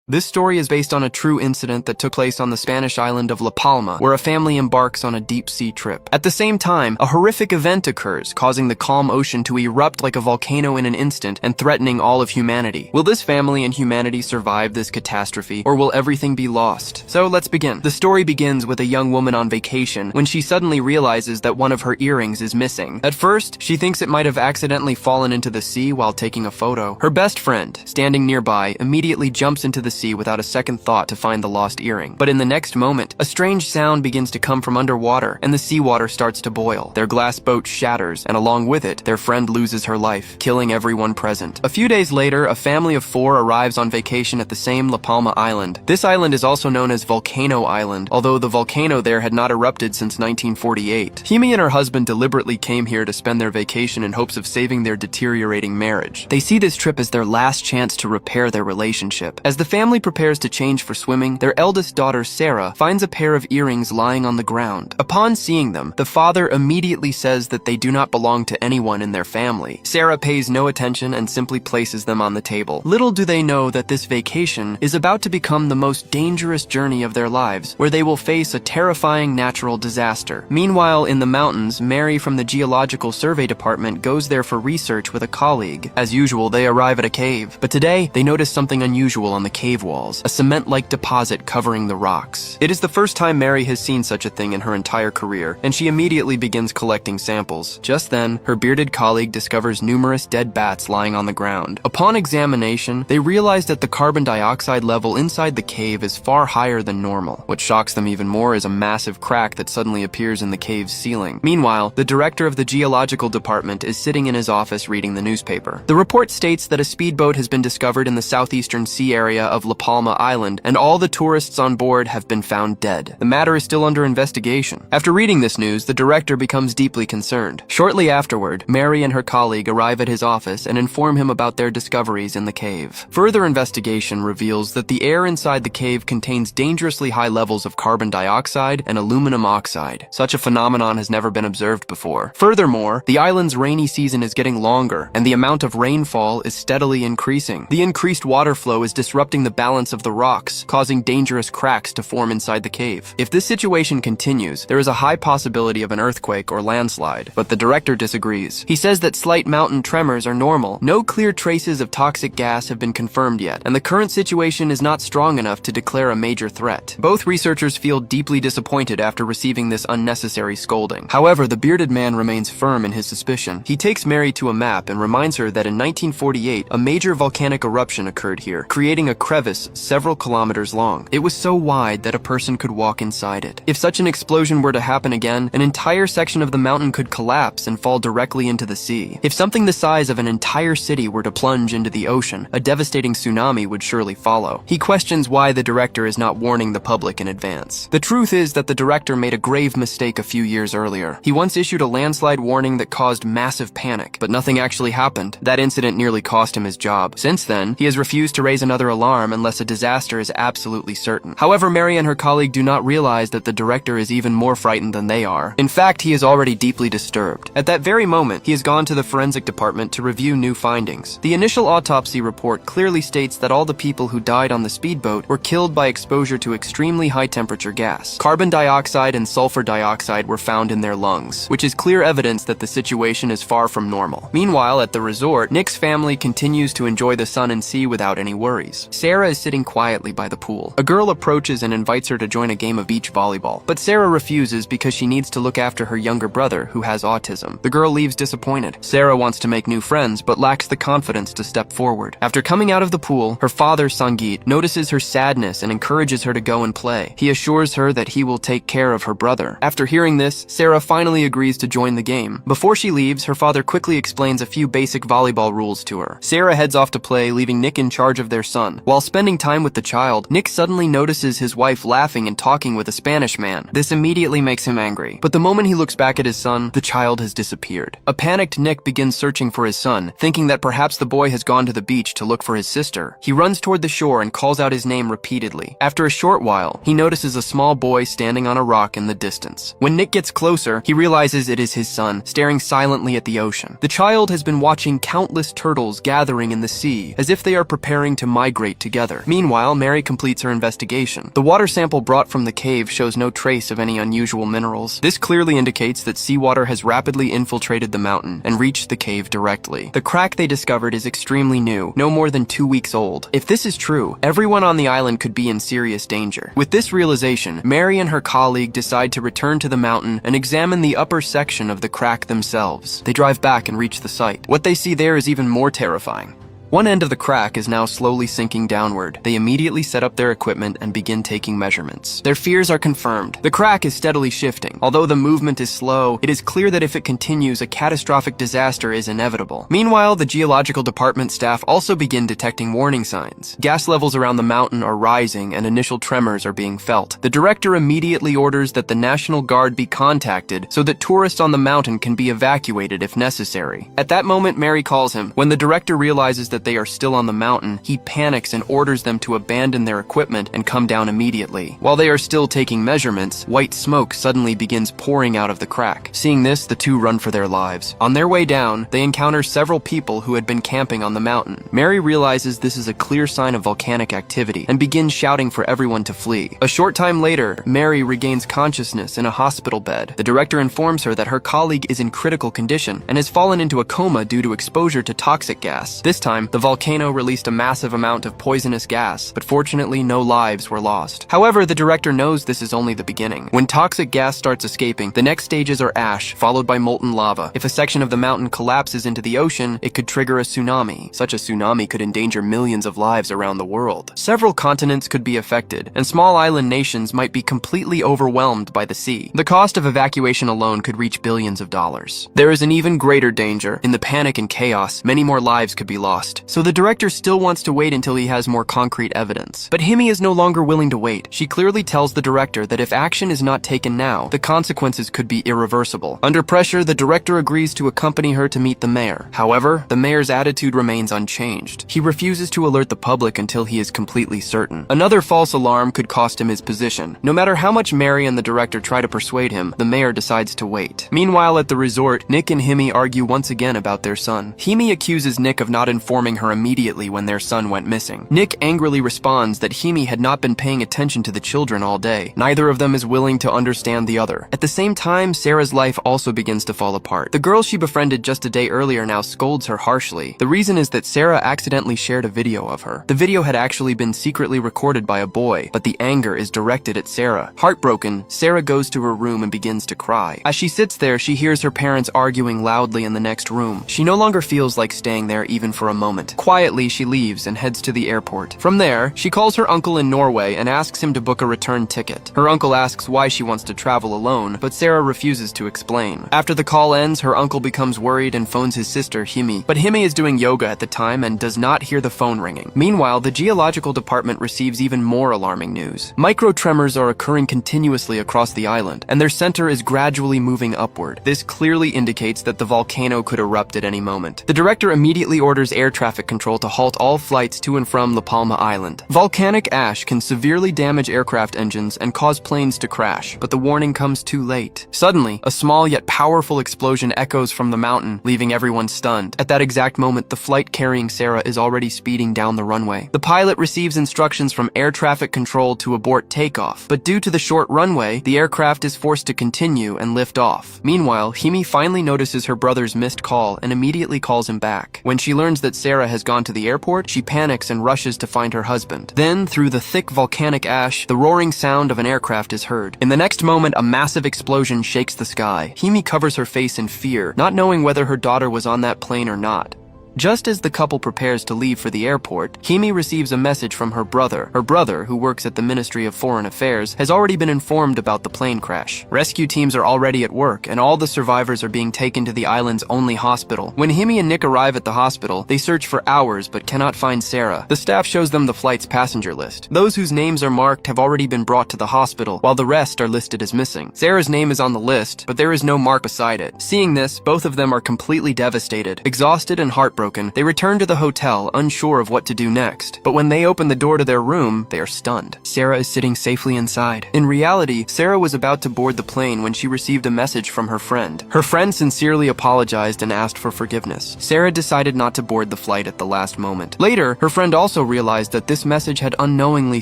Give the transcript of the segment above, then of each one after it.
This story is based on a true incident that took place on the Spanish island of La Palma, where a family embarks on a deep-sea trip. At the same time, a horrific event occurs, causing the calm ocean to erupt like a volcano in an instant and threatening all of humanity. Will this family and humanity survive this catastrophe, or will everything be lost? So let's begin. The story begins with a young woman on vacation when she suddenly realizes that one of her earrings is missing. At first, she thinks it might have accidentally fallen into the sea while taking a photo. Her best friend, standing nearby, immediately jumps into the sea without a second thought to find the lost earring. But in the next moment, a strange sound begins to come from underwater, and the seawater starts to boil. Their glass boat shatters, and along with it, their friend loses her life, killing everyone present. A few days later, a family of 4 arrives on vacation at the same La Palma island. This island is also known as Volcano Island, although the volcano there had not erupted since 1948. Himi and her husband deliberately came here to spend their vacation in hopes of saving their deteriorating marriage. They see this trip as their last chance to repair their relationship. As the family prepares to change for swimming, their eldest daughter, Sarah, finds a pair of earrings lying on the ground. Upon seeing them, the father immediately says that they do not belong to anyone in their family. Sarah pays no attention and simply places them on the table. Little do they know that this vacation is about to become the most dangerous journey of their lives, where they will face a terrifying natural disaster. Meanwhile, in the mountains, Mary from the Geological Survey Department goes there for research with a colleague. As usual, they arrive at a cave, but today they notice something unusual on the cave walls, a cement-like deposit covering the rocks. It is the first time Mary has seen such a thing in her entire career, and she immediately begins collecting samples. Just then, her bearded colleague discovers numerous dead bats lying on the ground. Upon examination, they realize that the carbon dioxide level inside the cave is far higher than normal. What shocks them even more is a massive crack that suddenly appears in the cave's ceiling. Meanwhile, the director of the Geological Department is sitting in his office reading the newspaper. The report states that a speedboat has been discovered in the southeastern sea area of La Palma Island, and all the tourists on board have been found dead. The matter is still under investigation. After reading this news, the director becomes deeply concerned. Shortly afterward, Mary and her colleague arrive at his office and inform him about their discoveries in the cave. Further investigation reveals that the air inside the cave contains dangerously high levels of carbon dioxide and aluminum oxide. Such a phenomenon has never been observed before. Furthermore, the island's rainy season is getting longer, and the amount of rainfall is steadily increasing. The increased water flow is disrupting the balance of the rocks, causing dangerous cracks to form inside the cave. If this situation continues, there is a high possibility of an earthquake or landslide, but the director disagrees. He says that slight mountain tremors are normal. No clear traces of toxic gas have been confirmed yet, and the current situation is not strong enough to declare a major threat. Both researchers feel deeply disappointed after receiving this unnecessary scolding. However, the bearded man remains firm in his suspicion. He takes Mary to a map and reminds her that in 1948, a major volcanic eruption occurred here, creating a crevice several kilometers long. It was so wide that a person could walk inside it. If such an explosion were to happen again, an entire section of the mountain could collapse and fall directly into the sea. If something the size of an entire city were to plunge into the ocean, a devastating tsunami would surely follow. He questions why the director is not warning the public in advance. The truth is that the director made a grave mistake a few years earlier. He once issued a landslide warning that caused massive panic, but nothing actually happened. That incident nearly cost him his job. Since then, he has refused to raise another alarm unless a disaster is absolutely certain. However, Mary and her colleague do not realize that the director is even more frightened than they are. In fact, he is already deeply disturbed. At that very moment, he has gone to the forensic department to review new findings. The initial autopsy report clearly states that all the people who died on the speedboat were killed by exposure to extremely high temperature gas. Carbon dioxide and sulfur dioxide were found in their lungs, which is clear evidence that the situation is far from normal. Meanwhile, at the resort, Nick's family continues to enjoy the sun and sea without any worries. Sarah is sitting quietly by the pool. A girl approaches and invites her to join a game of beach volleyball, but Sarah refuses because she needs to look after her younger brother, who has autism. The girl leaves disappointed. Sarah wants to make new friends, but lacks the confidence to step forward. After coming out of the pool, her father, Sangeet, notices her sadness and encourages her to go and play. He assures her that he will take care of her brother. After hearing this, Sarah finally agrees to join the game. Before she leaves, her father quickly explains a few basic volleyball rules to her. Sarah heads off to play, leaving Nick in charge of their son. While spending time with the child, Nick suddenly notices his wife laughing and talking with a Spanish man. This immediately makes him angry. But the moment he looks back at his son, the child has disappeared. A panicked Nick begins searching for his son, thinking that perhaps the boy has gone to the beach to look for his sister. He runs toward the shore and calls out his name repeatedly. After a short while, he notices a small boy standing on a rock in the distance. When Nick gets closer, he realizes it is his son, staring silently at the ocean. The child has been watching countless turtles gathering in the sea, as if they are preparing to migrate together. together. Meanwhile, Mary completes her investigation. The water sample brought from the cave shows no trace of any unusual minerals. This clearly indicates that seawater has rapidly infiltrated the mountain and reached the cave directly. The crack they discovered is extremely new, no more than 2 weeks old. If this is true, everyone on the island could be in serious danger. With this realization, Mary and her colleague decide to return to the mountain and examine the upper section of the crack themselves. They drive back and reach the site. What they see there is even more terrifying. One end of the crack is now slowly sinking downward. They immediately set up their equipment and begin taking measurements. Their fears are confirmed. The crack is steadily shifting. Although the movement is slow, it is clear that if it continues, a catastrophic disaster is inevitable. Meanwhile, the geological department staff also begin detecting warning signs. Gas levels around the mountain are rising and initial tremors are being felt. The director immediately orders that the National Guard be contacted so that tourists on the mountain can be evacuated if necessary. At that moment, Mary calls him. When the director realizes that they are still on the mountain, he panics and orders them to abandon their equipment and come down immediately. While they are still taking measurements, white smoke suddenly begins pouring out of the crack. Seeing this, the two run for their lives. On their way down, they encounter several people who had been camping on the mountain. Mary realizes this is a clear sign of volcanic activity and begins shouting for everyone to flee. A short time later, Mary regains consciousness in a hospital bed. The director informs her that her colleague is in critical condition and has fallen into a coma due to exposure to toxic gas. This time, the volcano released a massive amount of poisonous gas, but fortunately no lives were lost. However, the director knows this is only the beginning. When toxic gas starts escaping, the next stages are ash, followed by molten lava. If a section of the mountain collapses into the ocean, it could trigger a tsunami. Such a tsunami could endanger millions of lives around the world. Several continents could be affected, and small island nations might be completely overwhelmed by the sea. The cost of evacuation alone could reach billions of dollars. There is an even greater danger. In the panic and chaos, many more lives could be lost. So the director still wants to wait until he has more concrete evidence. But Himi is no longer willing to wait. She clearly tells the director that if action is not taken now, the consequences could be irreversible. Under pressure, the director agrees to accompany her to meet the mayor. However, the mayor's attitude remains unchanged. He refuses to alert the public until he is completely certain. Another false alarm could cost him his position. No matter how much Mary and the director try to persuade him, the mayor decides to wait. Meanwhile, at the resort, Nick and Himi argue once again about their son. Himi accuses Nick of not informing her immediately when their son went missing. Nick angrily responds that Himi had not been paying attention to the children all day. Neither of them is willing to understand the other. At the same time, Sarah's life also begins to fall apart. The girl she befriended just a day earlier now scolds her harshly. The reason is that Sarah accidentally shared a video of her. The video had actually been secretly recorded by a boy, but the anger is directed at Sarah. Heartbroken, Sarah goes to her room and begins to cry. As she sits there, she hears her parents arguing loudly in the next room. She no longer feels like staying there even for a moment. Quietly, she leaves and heads to the airport. From there, she calls her uncle in Norway and asks him to book a return ticket. Her uncle asks why she wants to travel alone, but Sarah refuses to explain. After the call ends, her uncle becomes worried and phones his sister, Himi. But Himi is doing yoga at the time and does not hear the phone ringing. Meanwhile, the geological department receives even more alarming news. Microtremors are occurring continuously across the island, and their center is gradually moving upward. This clearly indicates that the volcano could erupt at any moment. The director immediately orders air traffic control to halt all flights to and from La Palma Island. Volcanic ash can severely damage aircraft engines and cause planes to crash, but the warning comes too late. Suddenly, a small yet powerful explosion echoes from the mountain, leaving everyone stunned. At that exact moment, the flight carrying Sarah is already speeding down the runway. The pilot receives instructions from air traffic control to abort takeoff, but due to the short runway, the aircraft is forced to continue and lift off. Meanwhile, Himi finally notices her brother's missed call and immediately calls him back. When she learns that Sarah has gone to the airport, she panics and rushes to find her husband. Then, through the thick volcanic ash, the roaring sound of an aircraft is heard. In the next moment, a massive explosion shakes the sky. Himi covers her face in fear, not knowing whether her daughter was on that plane or not. Just as the couple prepares to leave for the airport, Himi receives a message from her brother. Her brother, who works at the Ministry of Foreign Affairs, has already been informed about the plane crash. Rescue teams are already at work, and all the survivors are being taken to the island's only hospital. When Himi and Nick arrive at the hospital, they search for hours but cannot find Sarah. The staff shows them the flight's passenger list. Those whose names are marked have already been brought to the hospital, while the rest are listed as missing. Sarah's name is on the list, but there is no mark beside it. Seeing this, both of them are completely devastated, exhausted, and heartbroken. heartbroken, they return to the hotel, unsure of what to do next. But when they open the door to their room, they are stunned. Sarah is sitting safely inside. In reality, Sarah was about to board the plane when she received a message from her friend. Her friend sincerely apologized and asked for forgiveness. Sarah decided not to board the flight at the last moment. Later, her friend also realized that this message had unknowingly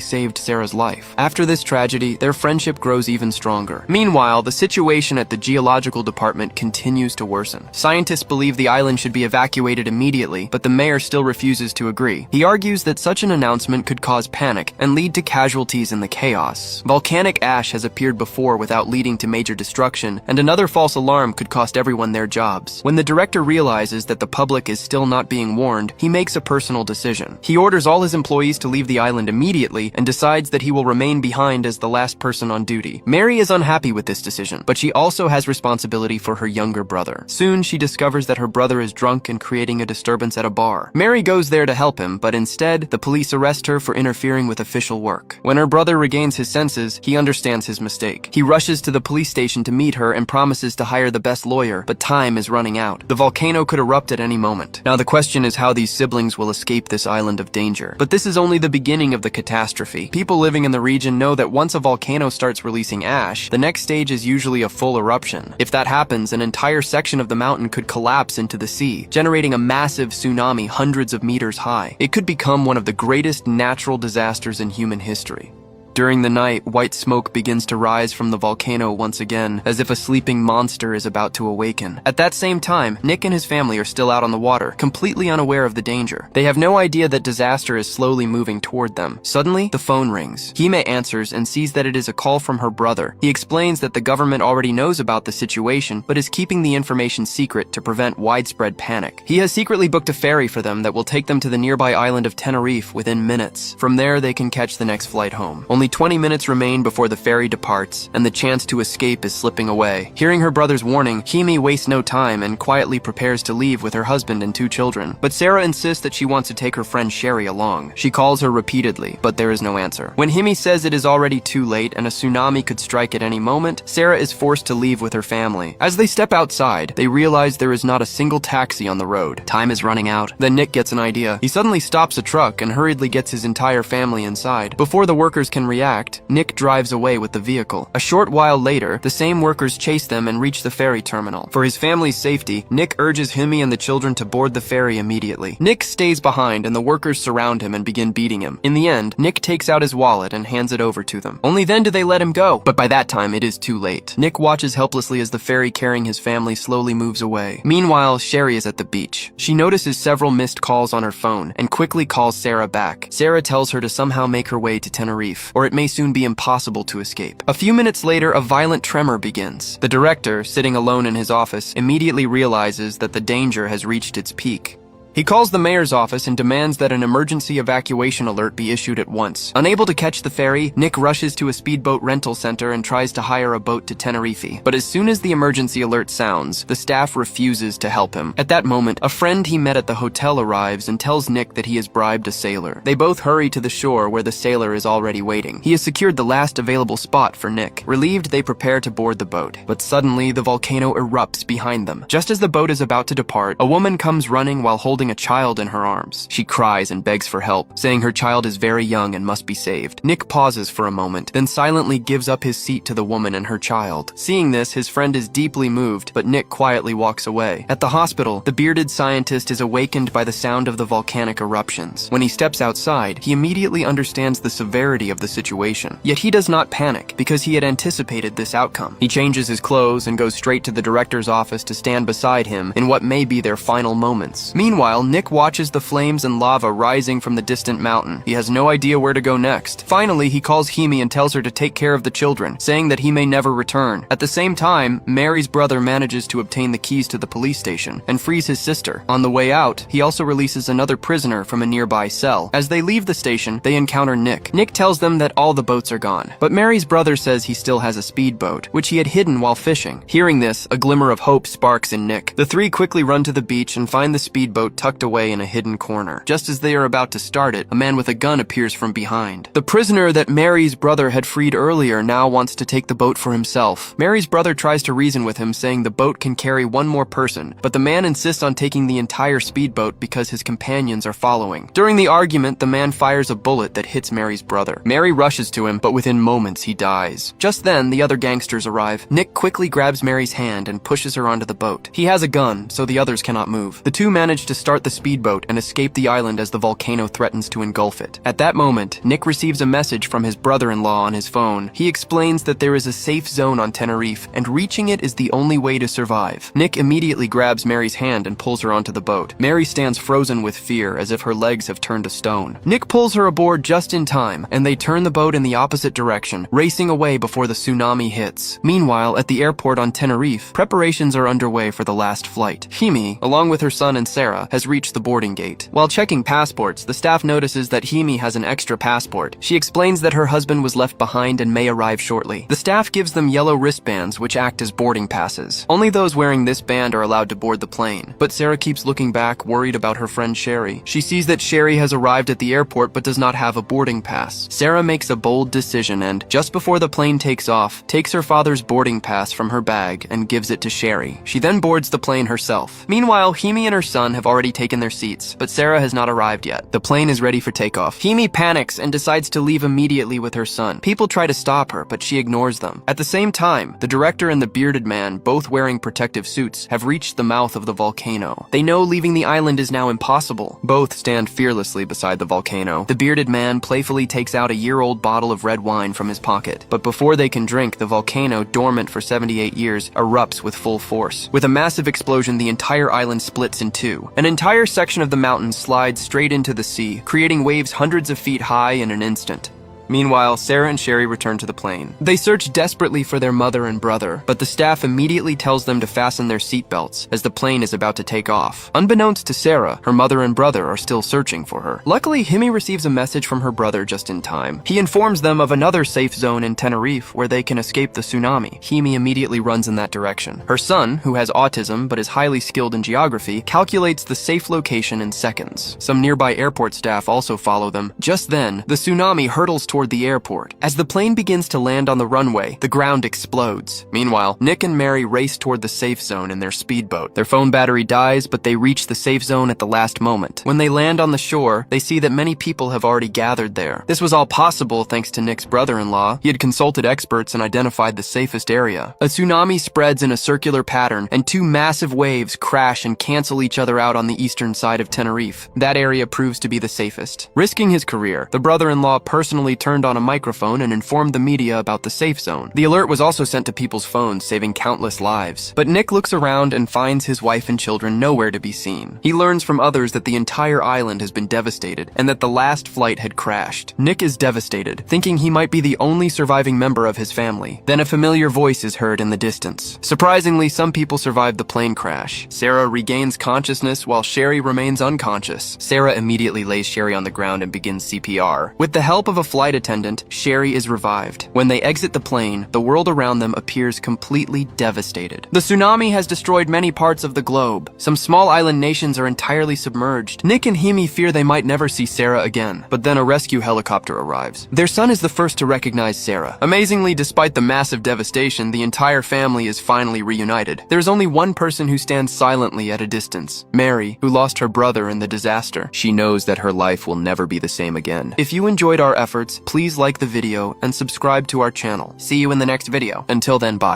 saved Sarah's life. After this tragedy, their friendship grows even stronger. Meanwhile, the situation at the geological department continues to worsen. Scientists believe the island should be evacuated immediately, but the mayor still refuses to agree. He argues that such an announcement could cause panic and lead to casualties in the chaos. Volcanic ash has appeared before without leading to major destruction, and another false alarm could cost everyone their jobs. When the director realizes that the public is still not being warned, he makes a personal decision. He orders all his employees to leave the island immediately and decides that he will remain behind as the last person on duty. Mary is unhappy with this decision, but she also has responsibility for her younger brother. Soon, she discovers that her brother is drunk and creating a disturbance at a bar. Mary goes there to help him, but instead, the police arrest her for interfering with official work. When her brother regains his senses, he understands his mistake. He rushes to the police station to meet her and promises to hire the best lawyer, but time is running out. The volcano could erupt at any moment. Now the question is how these siblings will escape this island of danger. But this is only the beginning of the catastrophe. People living in the region know that once a volcano starts releasing ash, the next stage is usually a full eruption. If that happens, an entire section of the mountain could collapse into the sea, generating a massive tsunami hundreds of meters high. It could become one of the greatest natural disasters in human history. During the night, white smoke begins to rise from the volcano once again, as if a sleeping monster is about to awaken. At that same time, Nick and his family are still out on the water, completely unaware of the danger. They have no idea that disaster is slowly moving toward them. Suddenly, the phone rings. Hime answers and sees that it is a call from her brother. He explains that the government already knows about the situation, but is keeping the information secret to prevent widespread panic. He has secretly booked a ferry for them that will take them to the nearby island of Tenerife within minutes. From there, they can catch the next flight home. Only 20 minutes remain before the ferry departs, and the chance to escape is slipping away. Hearing her brother's warning, Hime wastes no time and quietly prepares to leave with her husband and 2 children. But Sarah insists that she wants to take her friend Sherry along. She calls her repeatedly, but there is no answer. When Hime says it is already too late and a tsunami could strike at any moment, Sarah is forced to leave with her family. As they step outside, they realize there is not a single taxi on the road. Time is running out. Then Nick gets an idea. He suddenly stops a truck and hurriedly gets his entire family inside. Before the workers can react, Nick drives away with the vehicle. A short while later, the same workers chase them and reach the ferry terminal. For his family's safety, Nick urges Hime and the children to board the ferry immediately. Nick stays behind and the workers surround him and begin beating him. In the end, Nick takes out his wallet and hands it over to them. Only then do they let him go, but by that time it is too late. Nick watches helplessly as the ferry carrying his family slowly moves away. Meanwhile, Sherry is at the beach. She notices several missed calls on her phone and quickly calls Sarah back. Sarah tells her to somehow make her way to Tenerife, or it may soon be impossible to escape. A few minutes later, a violent tremor begins. The director, sitting alone in his office, immediately realizes that the danger has reached its peak. He calls the mayor's office and demands that an emergency evacuation alert be issued at once. Unable to catch the ferry, Nick rushes to a speedboat rental center and tries to hire a boat to Tenerife. But as soon as the emergency alert sounds, the staff refuses to help him. At that moment, a friend he met at the hotel arrives and tells Nick that he has bribed a sailor. They both hurry to the shore where the sailor is already waiting. He has secured the last available spot for Nick. Relieved, they prepare to board the boat. But suddenly, the volcano erupts behind them. Just as the boat is about to depart, a woman comes running while holding a child in her arms. She cries and begs for help, saying her child is very young and must be saved. Nick pauses for a moment, then silently gives up his seat to the woman and her child. Seeing this, his friend is deeply moved, but Nick quietly walks away. At the hospital, the bearded scientist is awakened by the sound of the volcanic eruptions. When he steps outside, he immediately understands the severity of the situation. Yet he does not panic, because he had anticipated this outcome. He changes his clothes and goes straight to the director's office to stand beside him in what may be their final moments. Meanwhile, Nick watches the flames and lava rising from the distant mountain. He has no idea where to go next. Finally, he calls Hime and tells her to take care of the children, saying that he may never return. At the same time, Mary's brother manages to obtain the keys to the police station and frees his sister. On the way out, he also releases another prisoner from a nearby cell. As they leave the station, they encounter Nick. Nick tells them that all the boats are gone, but Mary's brother says he still has a speedboat, which he had hidden while fishing. Hearing this, a glimmer of hope sparks in Nick. The three quickly run to the beach and find the speedboat tucked away in a hidden corner. Just as they are about to start it, a man with a gun appears from behind. The prisoner that Mary's brother had freed earlier now wants to take the boat for himself. Mary's brother tries to reason with him, saying the boat can carry one more person, but the man insists on taking the entire speedboat because his companions are following. During the argument, the man fires a bullet that hits Mary's brother. Mary rushes to him, but within moments he dies. Just then, the other gangsters arrive. Nick quickly grabs Mary's hand and pushes her onto the boat. He has a gun, so the others cannot move. The two manage to start the speedboat and escape the island as the volcano threatens to engulf it. At that moment, Nick receives a message from his brother-in-law on his phone. He explains that there is a safe zone on Tenerife, and reaching it is the only way to survive. Nick immediately grabs Mary's hand and pulls her onto the boat. Mary stands frozen with fear, as if her legs have turned to stone. Nick pulls her aboard just in time, and they turn the boat in the opposite direction, racing away before the tsunami hits. Meanwhile, at the airport on Tenerife, preparations are underway for the last flight. Himi, along with her son and Sarah, has reached the boarding gate. While checking passports, the staff notices that Himi has an extra passport. She explains that her husband was left behind and may arrive shortly. The staff gives them yellow wristbands, which act as boarding passes. Only those wearing this band are allowed to board the plane. But Sarah keeps looking back, worried about her friend Sherry. She sees that Sherry has arrived at the airport but does not have a boarding pass. Sarah makes a bold decision and, just before the plane takes off, takes her father's boarding pass from her bag and gives it to Sherry. She then boards the plane herself. Meanwhile, Himi and her son have already taken their seats, but Sarah has not arrived yet. The plane is ready for takeoff. Himi panics and decides to leave immediately with her son. People try to stop her, but she ignores them. At the same time, the director and the bearded man, both wearing protective suits, have reached the mouth of the volcano. They know leaving the island is now impossible. Both stand fearlessly beside the volcano. The bearded man playfully takes out a year-old bottle of red wine from his pocket. But before they can drink, the volcano, dormant for 78 years, erupts with full force. With a massive explosion, the entire island splits in two. An entire section of the mountain slides straight into the sea, creating waves hundreds of feet high in an instant. Meanwhile, Sarah and Sherry return to the plane. They search desperately for their mother and brother, but the staff immediately tells them to fasten their seatbelts as the plane is about to take off. Unbeknownst to Sarah, her mother and brother are still searching for her. Luckily, Himi receives a message from her brother just in time. He informs them of another safe zone in Tenerife where they can escape the tsunami. Himi immediately runs in that direction. Her son, who has autism but is highly skilled in geography, calculates the safe location in seconds. Some nearby airport staff also follow them. Just then, the tsunami hurtles toward the airport. As the plane begins to land on the runway, the ground explodes. Meanwhile, Nick and Mary race toward the safe zone in their speedboat. Their phone battery dies, but they reach the safe zone at the last moment. When they land on the shore, they see that many people have already gathered there. This was all possible thanks to Nick's brother-in-law. He had consulted experts and identified the safest area. A tsunami spreads in a circular pattern, and two massive waves crash and cancel each other out on the eastern side of Tenerife. That area proves to be the safest. Risking his career, the brother-in-law personally turned on a microphone and informed the media about the safe zone. The alert was also sent to people's phones, saving countless lives. But Nick looks around and finds his wife and children nowhere to be seen. He learns from others that the entire island has been devastated and that the last flight had crashed. Nick is devastated, thinking he might be the only surviving member of his family. Then a familiar voice is heard in the distance. Surprisingly, some people survived the plane crash. Sarah regains consciousness while Sherry remains unconscious. Sarah immediately lays Sherry on the ground and begins CPR. With the help of a flight attendant, Sherry is revived. When they exit the plane, the world around them appears completely devastated. The tsunami has destroyed many parts of the globe. Some small island nations are entirely submerged. Nick and Himi fear they might never see Sarah again, but then a rescue helicopter arrives. Their son is the first to recognize Sarah. Amazingly, despite the massive devastation, the entire family is finally reunited. There is only one person who stands silently at a distance: Mary, who lost her brother in the disaster. She knows that her life will never be the same again. If you enjoyed our efforts, please like the video and subscribe to our channel. See you in the next video. Until then, bye.